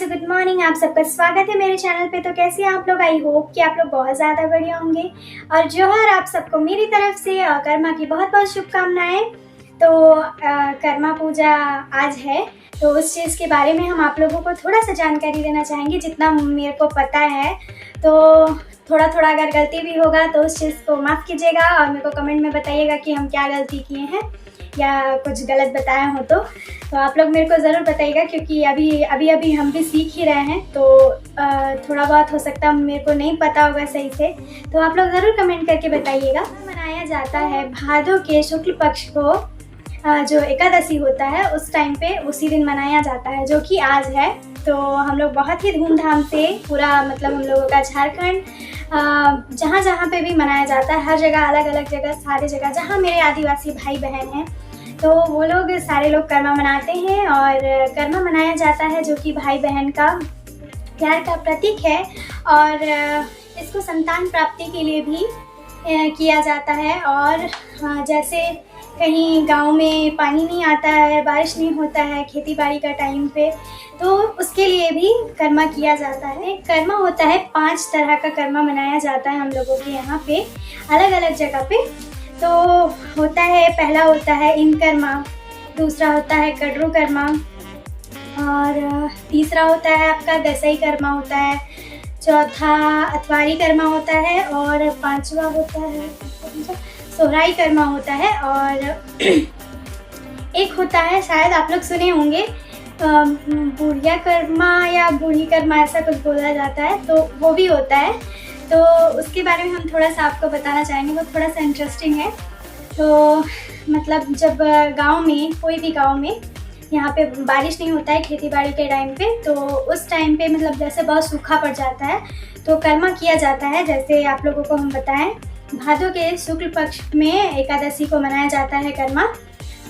Good morning. आप सबका स्वागत है मेरे चैनल पे। तो कैसे हैं आप लोग? आई होप कि आप लोग बहुत ज़्यादा बढ़िया होंगे। और जोहर आप सबको मेरी तरफ से कर्मा की बहुत बहुत शुभकामनाएं। तो कर्मा पूजा आज है, तो उस चीज़ के बारे में हम आप लोगों को थोड़ा सा जानकारी देना चाहेंगे जितना मेरे को पता है। तो थोड़ा थोड़ा अगर गलती भी होगा तो उस चीज़ को माफ़ कीजिएगा और मेरे को कमेंट में बताइएगा कि हम क्या गलती किए हैं या कुछ गलत बताया हो तो आप लोग मेरे को ज़रूर बताइएगा, क्योंकि अभी हम भी सीख ही रहे हैं। तो थोड़ा बहुत हो सकता है मेरे को नहीं पता होगा सही से, तो आप लोग ज़रूर कमेंट करके बताइएगा। मनाया जाता है भादों के शुक्ल पक्ष को, जो एकादशी होता है उस टाइम पे उसी दिन मनाया जाता है, जो कि आज है। तो हम लोग बहुत ही धूमधाम से पूरा मतलब हम लोगों का झारखंड जहाँ जहाँ पे भी मनाया जाता है, हर जगह अलग अलग जगह सारे जगह जहाँ मेरे आदिवासी भाई बहन हैं तो वो लोग सारे लोग कर्मा मनाते हैं। और कर्मा मनाया जाता है जो कि भाई बहन का प्यार का प्रतीक है, और इसको संतान प्राप्ति के लिए भी किया जाता है। और जैसे कहीं गांव में पानी नहीं आता है, बारिश नहीं होता है खेती बाड़ी का टाइम पे, तो उसके लिए भी कर्मा किया जाता है। कर्मा होता है 5 तरह का कर्मा मनाया जाता है हम लोगों के यहाँ पे अलग अलग जगह पे। तो होता है, पहला होता है इन कर्मा, दूसरा होता है कड्रू कर्मा, और तीसरा होता है आपका दसई कर्मा होता है, चौथा अथवारी कर्मा होता है, और पांचवा होता है सोहराई कर्मा होता है, और एक होता है शायद आप लोग सुने होंगे बुढ़िया कर्मा या बूढ़ी कर्मा, ऐसा कुछ बोला जाता है, तो वो भी होता है। तो उसके बारे में हम थोड़ा सा आपको बताना चाहेंगे, वो थोड़ा सा इंटरेस्टिंग है। तो मतलब जब गांव में, कोई भी गांव में यहाँ पे बारिश नहीं होता है खेती बाड़ी के टाइम पे, तो उस टाइम पे मतलब जैसे बहुत सूखा पड़ जाता है तो कर्मा किया जाता है। जैसे आप लोगों को हम बताएं, भादों के शुक्ल पक्ष में एकादशी को मनाया जाता है कर्मा।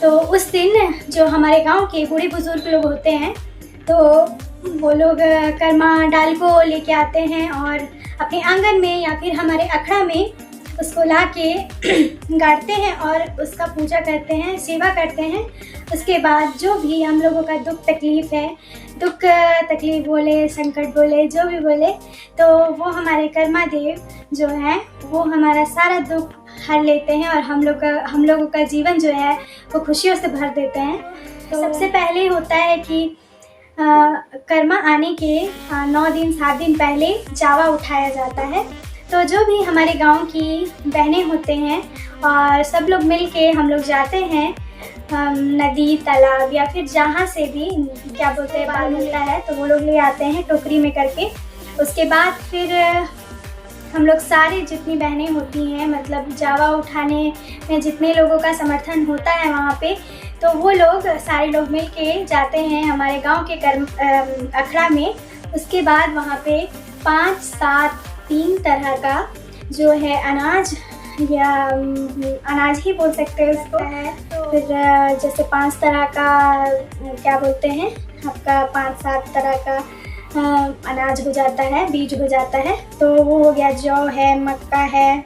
तो उस दिन जो हमारे गांव के बूढ़े बुजुर्ग लोग होते हैं तो वो लोग कर्मा डाल को लेके आते हैं और अपने आंगन में या फिर हमारे अखड़ा में उसको ला के गाड़ते हैं और उसका पूजा करते हैं, सेवा करते हैं। उसके बाद जो भी हम लोगों का दुख तकलीफ़ है, दुख तकलीफ़ बोले, संकट बोले, जो भी बोले, तो वो हमारे कर्मा देव जो हैं वो हमारा सारा दुख हर लेते हैं और हम लोगों का जीवन जो है वो खुशियों से भर देते हैं। तो सबसे पहले होता है कि कर्मा आने के 9 दिन 7 दिन पहले जावा उठाया जाता है। तो जो भी हमारे गांव की बहनें होते हैं और सब लोग मिल के हम लोग जाते हैं नदी तालाब या फिर जहाँ से भी क्या बोलते हैं बाल मिलता है, तो वो लोग ले आते हैं टोकरी में करके। उसके बाद फिर हम लोग सारे जितनी बहनें होती हैं, मतलब जावा उठाने में जितने लोगों का समर्थन होता है वहाँ पे, तो वो लोग सारे लोग मिल के जाते हैं हमारे गांव के अखड़ा में। उसके बाद वहाँ पे 5 7 3 तरह का जो है अनाज या अनाज ही बोल सकते हैं उसको है। तो फिर जैसे 5 तरह का क्या बोलते हैं आपका 5 7 तरह का अनाज हो जाता है, बीज हो जाता है। तो वो हो गया जौ है, मक्का है,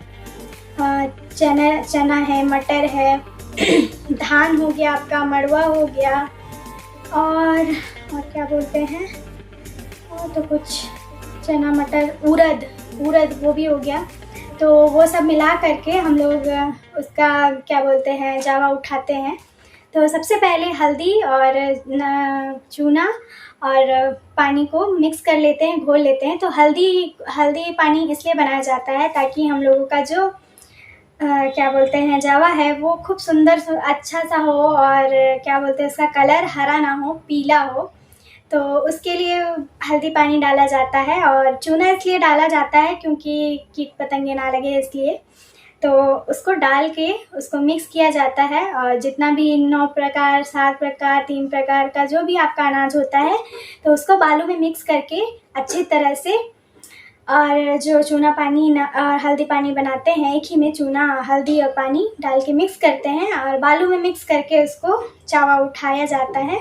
चना है, मटर है, धान हो गया आपका, मड़वा हो गया, और क्या बोलते हैं और तो कुछ चना मटर उड़द वो भी हो गया। तो वो सब मिला करके हम लोग उसका क्या बोलते हैं जावा उठाते हैं। तो सबसे पहले हल्दी और चूना और पानी को मिक्स कर लेते हैं, घोल लेते हैं। तो हल्दी पानी इसलिए बनाया जाता है ताकि हम लोगों का जो क्या बोलते हैं जावा है वो खूब सुंदर अच्छा सा हो, और क्या बोलते हैं उसका कलर हरा ना हो, पीला हो। तो उसके लिए हल्दी पानी डाला जाता है, और चूना इसलिए डाला जाता है क्योंकि कीट पतंगे ना लगे इसलिए। तो उसको डाल के उसको मिक्स किया जाता है, और जितना भी 9 प्रकार 7 प्रकार 3 प्रकार का जो भी आपका अनाज होता है तो उसको बालू में मिक्स करके अच्छी तरह से, और जो चूना पानी और हल्दी पानी बनाते हैं एक ही में चूना हल्दी और पानी डाल के मिक्स करते हैं और बालू में मिक्स करके उसको जावा उठाया जाता है।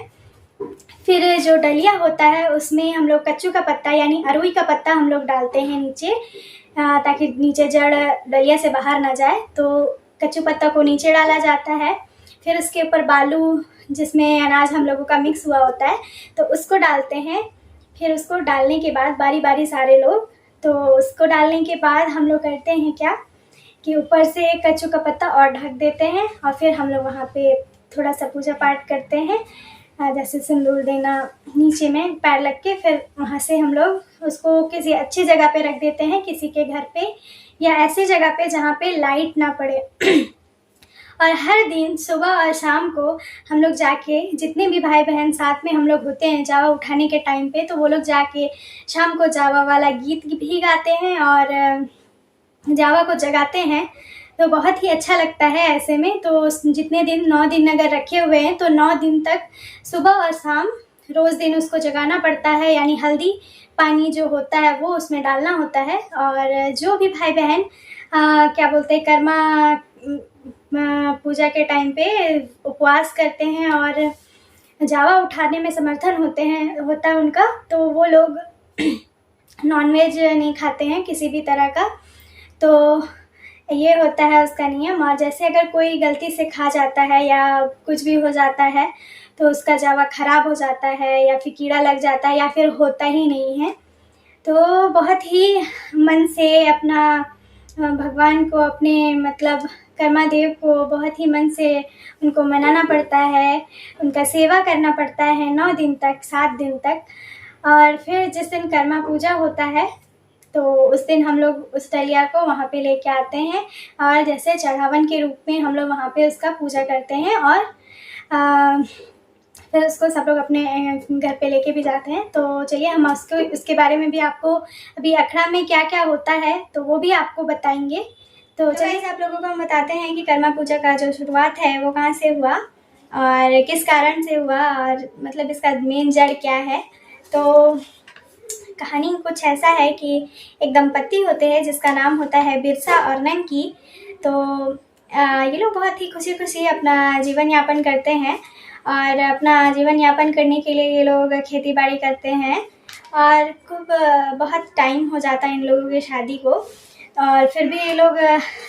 फिर जो डलिया होता है उसमें हम लोग कच्चू का पत्ता यानी अरुई का पत्ता हम लोग डालते हैं नीचे, ताकि नीचे जड़ डलिया से बाहर ना जाए। तो कच्चू पत्ता को नीचे डाला जाता है। फिर उसके ऊपर बालू जिसमें अनाज हम लोगों का मिक्स हुआ होता है तो उसको डालते हैं। फिर उसको डालने के बाद बारी बारी सारे लोग, तो उसको डालने के बाद हम लोग करते हैं क्या कि ऊपर से कच्चू का पत्ता और ढक देते हैं और फिर हम लोग वहाँ पे थोड़ा सा पूजा पाठ करते हैं, जैसे सिंदूर देना नीचे में पैर लग के, फिर वहाँ से हम लोग उसको किसी अच्छी जगह पे रख देते हैं, किसी के घर पे या ऐसी जगह पे जहाँ पे लाइट ना पड़े। और हर दिन सुबह और शाम को हम लोग जाके, जितने भी भाई बहन साथ में हम लोग होते हैं जावा उठाने के टाइम पे, तो वो लोग जाके शाम को जावा वाला गीत भी गाते हैं और जावा को जगाते हैं। तो बहुत ही अच्छा लगता है ऐसे में। तो जितने दिन 9 दिन अगर रखे हुए हैं तो 9 दिन तक सुबह और शाम रोज़ दिन उसको जगाना पड़ता है, यानी हल्दी पानी जो होता है वो उसमें डालना होता है। और जो भी भाई बहन क्या बोलते हैं कर्मा पूजा के टाइम पे उपवास करते हैं और जावा उठाने में समर्थन होता है उनका, तो वो लोग नॉनवेज नहीं खाते हैं किसी भी तरह का। तो ये होता है उसका नियम। और जैसे अगर कोई गलती से खा जाता है या कुछ भी हो जाता है तो उसका जावा खराब हो जाता है या फिर कीड़ा लग जाता है या फिर होता ही नहीं है। तो बहुत ही मन से अपना भगवान को, अपने मतलब कर्मा देव को बहुत ही मन से उनको मनाना पड़ता है, उनका सेवा करना पड़ता है 9 दिन तक, 7 दिन तक। और फिर जिस दिन कर्मा पूजा होता है तो उस दिन हम लोग उस डलिया को वहाँ पे लेके आते हैं और जैसे चढ़ावन के रूप में हम लोग वहाँ पे उसका पूजा करते हैं और फिर उसको सब लोग अपने घर पे लेके भी जाते हैं। तो चलिए हम उसके बारे में भी आपको, अभी अखड़ा में क्या क्या होता है तो वो भी आपको बताएंगे। तो चलिए आप लोगों को हम बताते हैं कि कर्मा पूजा का जो शुरुआत है वो कहाँ से हुआ और किस कारण से हुआ और मतलब इसका मेन जड़ क्या है। तो कहानी कुछ ऐसा है कि एक दंपति होते हैं जिसका नाम होता है बिरसा और नंकी। तो ये लोग बहुत ही खुशी खुशी अपना जीवन यापन करते हैं और अपना जीवन यापन करने के लिए ये लोग खेती बाड़ी करते हैं और खूब बहुत टाइम हो जाता है इन लोगों की शादी को और फिर भी ये लोग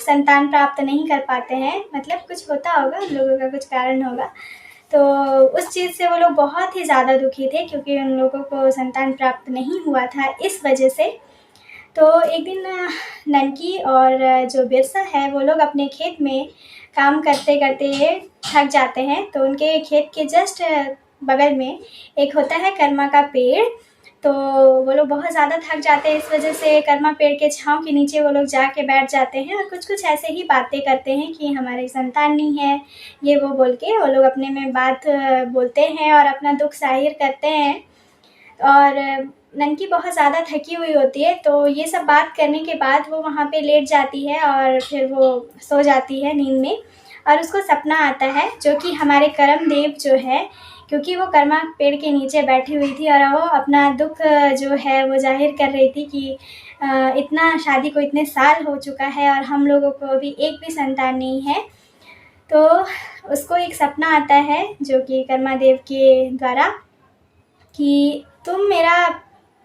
संतान प्राप्त नहीं कर पाते हैं, मतलब कुछ होता होगा, उन लोगों का कुछ कारण होगा। तो उस चीज़ से वो लोग बहुत ही ज़्यादा दुखी थे क्योंकि उन लोगों को संतान प्राप्त नहीं हुआ था इस वजह से। तो एक दिन ननकी और जो बिरसा है वो लोग अपने खेत में काम करते करते थक जाते हैं। तो उनके खेत के जस्ट बगल में एक होता है कर्मा का पेड़। तो वो लोग बहुत ज़्यादा थक जाते हैं, इस वजह से कर्मा पेड़ के छांव के नीचे वो लोग जाके बैठ जाते हैं और कुछ कुछ ऐसे ही बातें करते हैं कि हमारी संतान नहीं है, ये वो बोल के वो लोग अपने में बात बोलते हैं और अपना दुख जाहिर करते हैं। और ननकी बहुत ज़्यादा थकी हुई होती है, तो ये सब बात करने के बाद वो वहाँ पे लेट जाती है और फिर वो सो जाती है नींद में। और उसको सपना आता है जो कि हमारे कर्म देव जो है, क्योंकि वो कर्मा पेड़ के नीचे बैठी हुई थी और वो अपना दुख जो है वो जाहिर कर रही थी कि इतना शादी को इतने साल हो चुका है और हम लोगों को अभी एक भी संतान नहीं है। तो उसको एक सपना आता है जो कि कर्मा देव के द्वारा कि तुम मेरा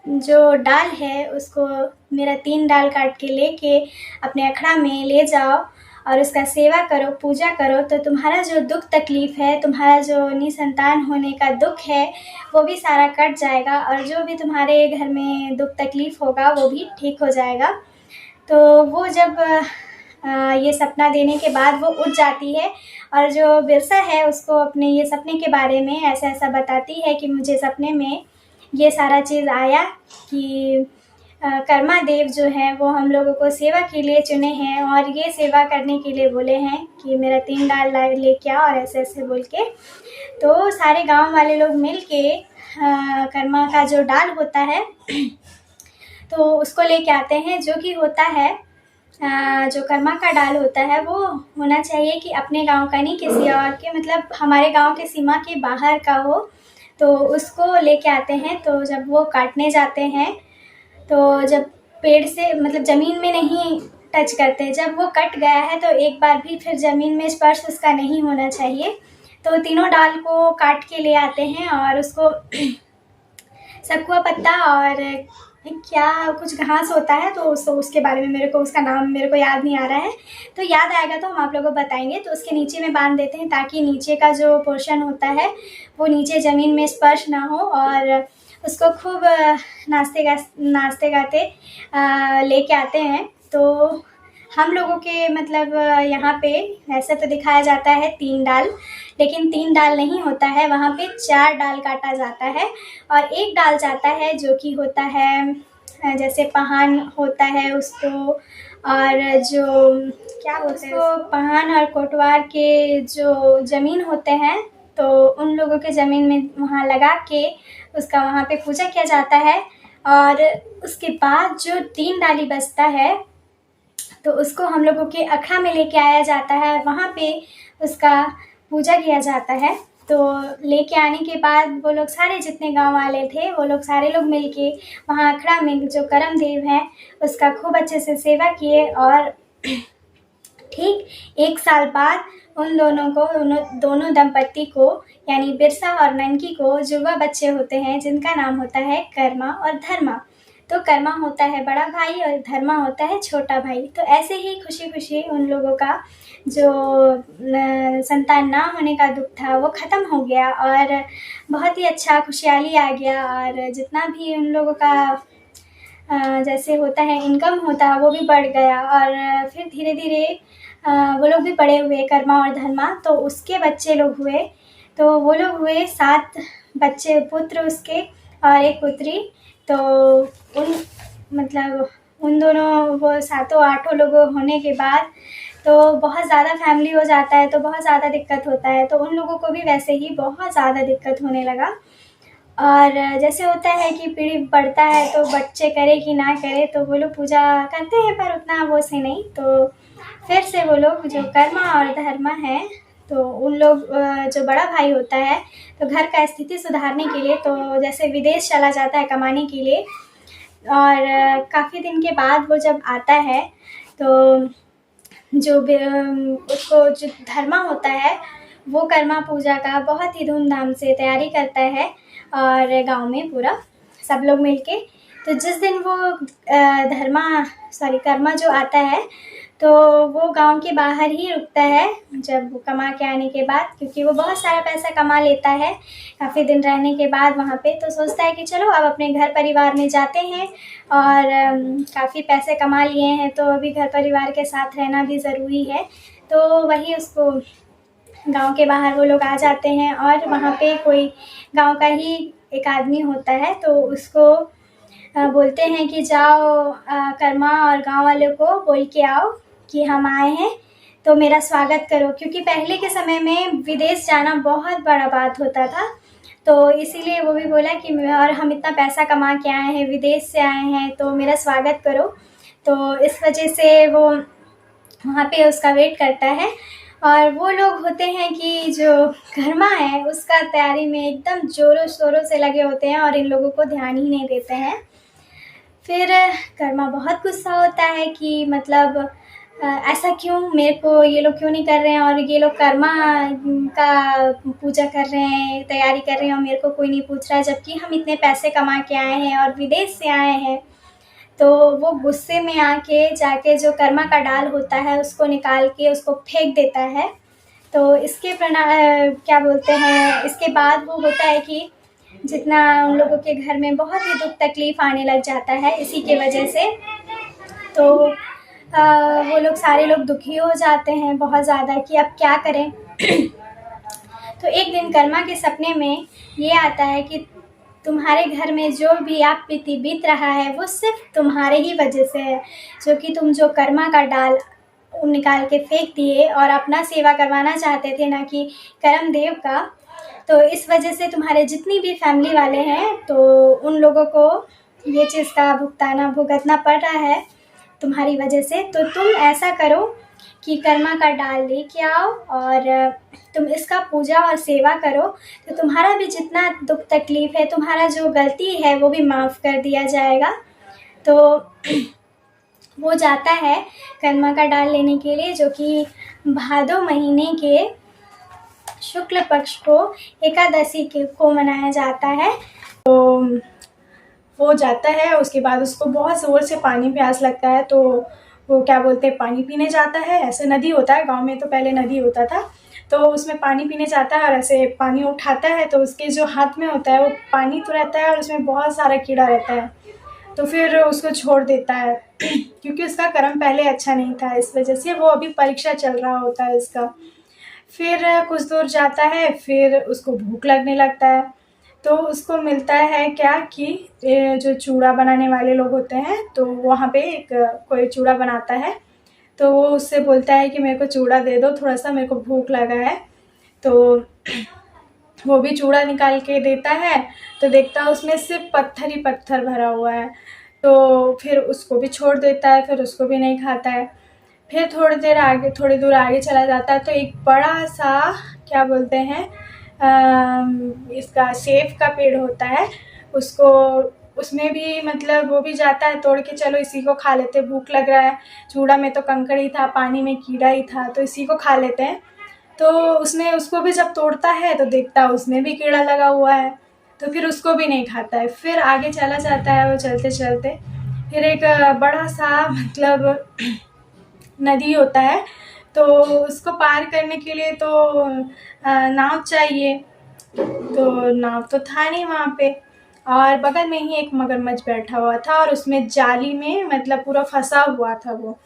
जो डाल है उसको, मेरा 3 डाल काट के लेके अपने अखड़ा में ले जाओ और उसका सेवा करो, पूजा करो, तो तुम्हारा जो दुख तकलीफ़ है, तुम्हारा जो निसंतान होने का दुख है वो भी सारा कट जाएगा और जो भी तुम्हारे घर में दुख तकलीफ़ होगा वो भी ठीक हो जाएगा। तो वो जब ये सपना देने के बाद वो उठ जाती है और जो बिरसा है उसको अपने ये सपने के बारे में ऐसा ऐसा बताती है कि मुझे सपने में ये सारा चीज़ आया कि कर्मा देव जो हैं वो हम लोगों को सेवा के लिए चुने हैं और ये सेवा करने के लिए बोले हैं कि मेरा 3 डाल लेके आओ और ऐसे ऐसे बोल के। तो सारे गांव वाले लोग मिल के कर्मा का जो डाल होता है तो उसको लेके आते हैं, जो कि होता है जो कर्मा का डाल होता है वो होना चाहिए कि अपने गांव का नहीं, किसी और के, मतलब हमारे गांव के सीमा के बाहर का हो। तो उसको लेके आते हैं। तो जब वो काटने जाते हैं तो जब पेड़ से मतलब ज़मीन में नहीं टच करते, जब वो कट गया है तो एक बार भी फिर ज़मीन में स्पर्श उसका नहीं होना चाहिए। तो तीनों डाल को काट के ले आते हैं और उसको सकुआ पत्ता और क्या कुछ घास होता है तो उसके बारे में मेरे को उसका नाम मेरे को याद नहीं आ रहा है, तो याद आएगा तो हम आप लोगों को बताएंगे। तो उसके नीचे में बांध देते हैं ताकि नीचे का जो पोर्शन होता है वो नीचे ज़मीन में स्पर्श ना हो और उसको खूब नाचते गाते लेके आते हैं। तो हम लोगों के मतलब यहाँ पे ऐसा तो दिखाया जाता है 3 डाल, लेकिन 3 डाल नहीं होता है, वहाँ पे 4 डाल काटा जाता है और 1 डाल जाता है जो कि होता है जैसे पहान होता है उसको, और जो क्या बोलते हैं उसको, पहान और कोटवार के जो ज़मीन होते हैं तो उन लोगों के ज़मीन में वहाँ लगा के उसका वहाँ पे पूजा किया जाता है। और उसके बाद जो 3 डाली बचता है तो उसको हम लोगों के अखड़ा में लेके आया जाता है, वहाँ पे उसका पूजा किया जाता है। तो लेके आने के बाद वो लोग सारे जितने गांव वाले थे वो लोग सारे लोग मिलके वहाँ अखड़ा में जो करम देव हैं उसका खूब अच्छे से सेवा किए। और ठीक 1 साल बाद उन दोनों दंपत्ति को यानी बिरसा और ननकी को जुड़वा बच्चे होते हैं जिनका नाम होता है कर्मा और धर्मा। तो कर्मा होता है बड़ा भाई और धर्मा होता है छोटा भाई। तो ऐसे ही खुशी खुशी उन लोगों का जो संतान ना होने का दुख था वो ख़त्म हो गया और बहुत ही अच्छा खुशहाली आ गया। और जितना भी उन लोगों का जैसे होता है इनकम होता है वो भी बढ़ गया। और फिर धीरे धीरे वो लोग भी बड़े हुए कर्मा और धर्मा, तो उसके बच्चे लोग हुए। तो वो लोग हुए 7 बच्चे, पुत्र उसके और एक पुत्री। तो उन दोनों वो 7-8 लोग होने के बाद तो बहुत ज़्यादा फैमिली हो जाता है तो बहुत ज़्यादा दिक्कत होता है। तो उन लोगों को भी वैसे ही बहुत ज़्यादा दिक्कत होने लगा। और जैसे होता है कि पीढ़ी बढ़ता है तो बच्चे करे कि ना करे तो वो लोग पूजा करते हैं पर उतना वो से नहीं। तो फिर से वो लोग जो कर्मा और धर्मा है तो उन लोग जो बड़ा भाई होता है तो घर का स्थिति सुधारने के लिए तो जैसे विदेश चला जाता है कमाने के लिए। और काफ़ी दिन के बाद वो जब आता है तो उसको जो धर्मा होता है वो कर्मा पूजा का बहुत ही धूमधाम से तैयारी करता है और गांव में पूरा सब लोग मिलके। तो जिस दिन वो कर्मा जो आता है तो वो गांव के बाहर ही रुकता है जब वो कमा के आने के बाद, क्योंकि वो बहुत सारा पैसा कमा लेता है काफ़ी दिन रहने के बाद वहाँ पे। तो सोचता है कि चलो अब अपने घर परिवार में जाते हैं और काफ़ी पैसे कमा लिए हैं तो अभी घर परिवार के साथ रहना भी ज़रूरी है। तो वही उसको गांव के बाहर वो लोग आ जाते हैं और वहाँ पे कोई गांव का ही एक आदमी होता है तो उसको बोलते हैं कि जाओ कर्मा और गांव वालों को बोल के आओ कि हम आए हैं तो मेरा स्वागत करो। क्योंकि पहले के समय में विदेश जाना बहुत बड़ा बात होता था तो इसीलिए वो भी बोला कि और हम इतना पैसा कमा के आए हैं, विदेश से आए हैं तो मेरा स्वागत करो। तो इस वजह से वो वहाँ पे उसका वेट करता है। और वो लोग होते हैं कि जो कर्मा है उसका तैयारी में एकदम ज़ोरों शोरों से लगे होते हैं और इन लोगों को ध्यान ही नहीं देते हैं। फिर कर्मा बहुत गुस्सा होता है कि मतलब ऐसा क्यों, मेरे को ये लोग क्यों नहीं कर रहे हैं और ये लोग कर्मा का पूजा कर रहे हैं, तैयारी कर रहे हैं और मेरे को कोई नहीं पूछ रहा है, जबकि हम इतने पैसे कमा के आए हैं और विदेश से आए हैं। तो वो गुस्से में आके जाके जो कर्मा का डाल होता है उसको निकाल के उसको फेंक देता है। तो इसके क्या बोलते हैं, इसके बाद वो होता है कि जितना उन लोगों के घर में बहुत ही दुख तकलीफ़ आने लग जाता है इसी के वजह से। तो वो लोग सारे लोग दुखी हो जाते हैं बहुत ज़्यादा कि अब क्या करें। तो एक दिन कर्मा के सपने में ये आता है कि तुम्हारे घर में जो भी आप बीत रहा है वो सिर्फ तुम्हारे ही वजह से है, जो कि तुम जो कर्मा का डाल निकाल के फेंक दिए और अपना सेवा करवाना चाहते थे ना कि करम देव का। तो इस वजह से तुम्हारे जितनी भी फैमिली वाले हैं तो उन लोगों को ये चीज़ का भुगतना पड़ रहा है तुम्हारी वजह से। तो तुम ऐसा करो कि कर्मा का डाल लेके आओ और तुम इसका पूजा और सेवा करो तो तुम्हारा भी जितना दुख तकलीफ़ है, तुम्हारा जो गलती है वो भी माफ़ कर दिया जाएगा। तो वो जाता है कर्मा का डाल लेने के लिए, जो कि भादो महीने के शुक्ल पक्ष को एकादशी को मनाया जाता है। तो वो जाता है, उसके बाद उसको बहुत ज़ोर से पानी प्यास लगता है तो वो क्या बोलते हैं पानी पीने जाता है। ऐसे नदी होता है गांव में, तो पहले नदी होता था तो उसमें पानी पीने जाता है और ऐसे पानी उठाता है तो उसके जो हाथ में होता है वो पानी तो रहता है और उसमें बहुत सारा कीड़ा रहता है, तो फिर उसको छोड़ देता है क्योंकि उसका कर्म पहले अच्छा नहीं था, इस वजह से वो अभी परीक्षा चल रहा होता है उसका। फिर कुछ दूर जाता है, फिर उसको भूख लगने लगता है, तो उसको मिलता है क्या कि ये जो चूड़ा बनाने वाले लोग होते हैं, तो वहाँ पे एक कोई चूड़ा बनाता है, तो वो उससे बोलता है कि मेरे को चूड़ा दे दो थोड़ा सा, मेरे को भूख लगा है। तो वो भी चूड़ा निकाल के देता है, तो देखता है उसमें सिर्फ पत्थर ही पत्थर भरा हुआ है, तो फिर उसको भी छोड़ देता है, फिर उसको भी नहीं खाता है। फिर थोड़ी दूर आगे चला जाता है, तो एक बड़ा सा क्या बोलते हैं इसका सेब का पेड़ होता है, उसको उसमें भी मतलब वो भी जाता है तोड़ के, चलो इसी को खा लेते, भूख लग रहा है, चूड़ा में तो कंकड़ ही था, पानी में कीड़ा ही था, तो इसी को खा लेते हैं। तो उसको भी जब तोड़ता है तो देखता है उसमें भी कीड़ा लगा हुआ है, तो फिर उसको भी नहीं खाता है। फिर आगे चला जाता है वो चलते चलते, फिर एक बड़ा सा मतलब नदी होता है, तो उसको पार करने के लिए तो नाव चाहिए, तो नाव तो था नहीं वहाँ पे, और बगल में ही एक मगरमच्छ बैठा हुआ था और उसमें जाली में मतलब पूरा फंसा हुआ था वो।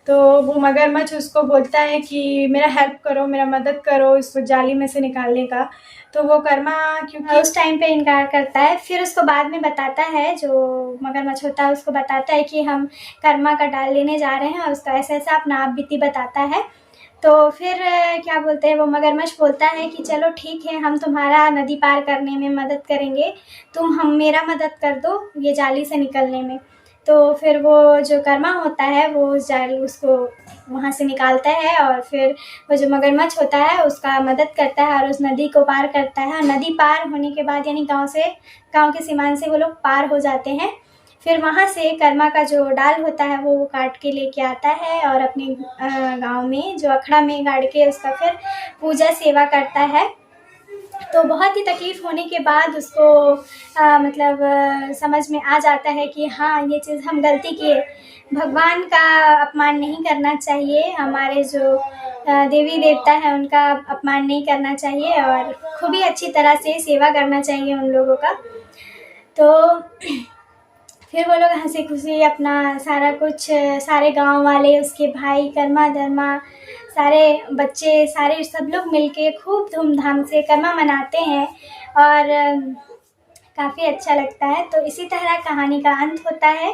तो वो मगरमच्छ उसको बोलता है कि मेरा हेल्प करो, मेरा मदद करो इसको जाली में से निकालने का। तो वो कर्मा क्योंकि उस टाइम पे इनकार करता है। फिर उसको बाद में बताता है, जो मगरमच्छ होता है उसको बताता है कि हम कर्मा का डाल लेने जा रहे हैं, और उसका ऐसा ऐसा अपना आप बीती बताता है। तो फिर क्या बोलते हैं, वो मगरमच्छ बोलता है कि चलो ठीक है, हम तुम्हारा नदी पार करने में मदद करेंगे, तुम हम मेरा मदद कर दो ये जाली से निकलने में। तो फिर वो जो कर्मा होता है वो उस जाली उसको वहाँ से निकालता है, और फिर वो जो मगरमच्छ होता है उसका मदद करता है और उस नदी को पार करता है। नदी पार होने के बाद यानी गांव के सीमांत से वो लोग पार हो जाते हैं। फिर वहाँ से कर्मा का जो डाल होता है वो काट के लेके आता है और अपने गांव में जो अखड़ा में गाड़ के उसका फिर पूजा सेवा करता है। तो बहुत ही तकलीफ़ होने के बाद उसको समझ में आ जाता है कि हाँ, ये चीज़ हम गलती किए, भगवान का अपमान नहीं करना चाहिए, हमारे जो देवी देवता हैं उनका अपमान नहीं करना चाहिए, और खूब ही अच्छी तरह से सेवा करना चाहिए उन लोगों का। तो फिर वो लोग हंसी खुशी अपना सारा कुछ, सारे गांव वाले, उसके भाई, कर्मा धर्मा, सारे बच्चे, सारे सब लोग मिलके खूब धूमधाम से कर्मा मनाते हैं, और काफ़ी अच्छा लगता है। तो इसी तरह कहानी का अंत होता है,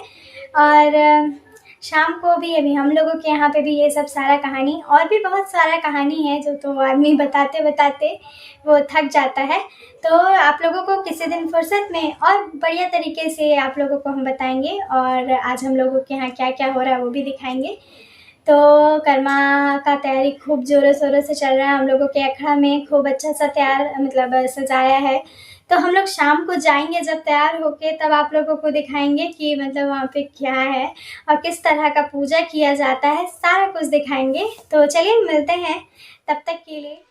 और शाम को भी अभी हम लोगों के यहाँ पे भी ये सब सारा कहानी, और भी बहुत सारा कहानी है जो तो आदमी बताते बताते वो थक जाता है। तो आप लोगों को किसी दिन फुर्सत में और बढ़िया तरीके से आप लोगों को हम बताएंगे, और आज हम लोगों के यहाँ क्या क्या हो रहा है वो भी दिखाएंगे। तो कर्मा का तैयारी खूब ज़ोरों शोरों से चल रहा है, हम लोगों के अखड़ा में खूब अच्छा सा तैयार सजाया है। तो हम लोग शाम को जाएंगे जब तैयार होके, तब आप लोगों को दिखाएंगे कि वहाँ पे क्या है और किस तरह का पूजा किया जाता है, सारा कुछ दिखाएंगे। तो चलिए मिलते हैं, तब तक के लिए।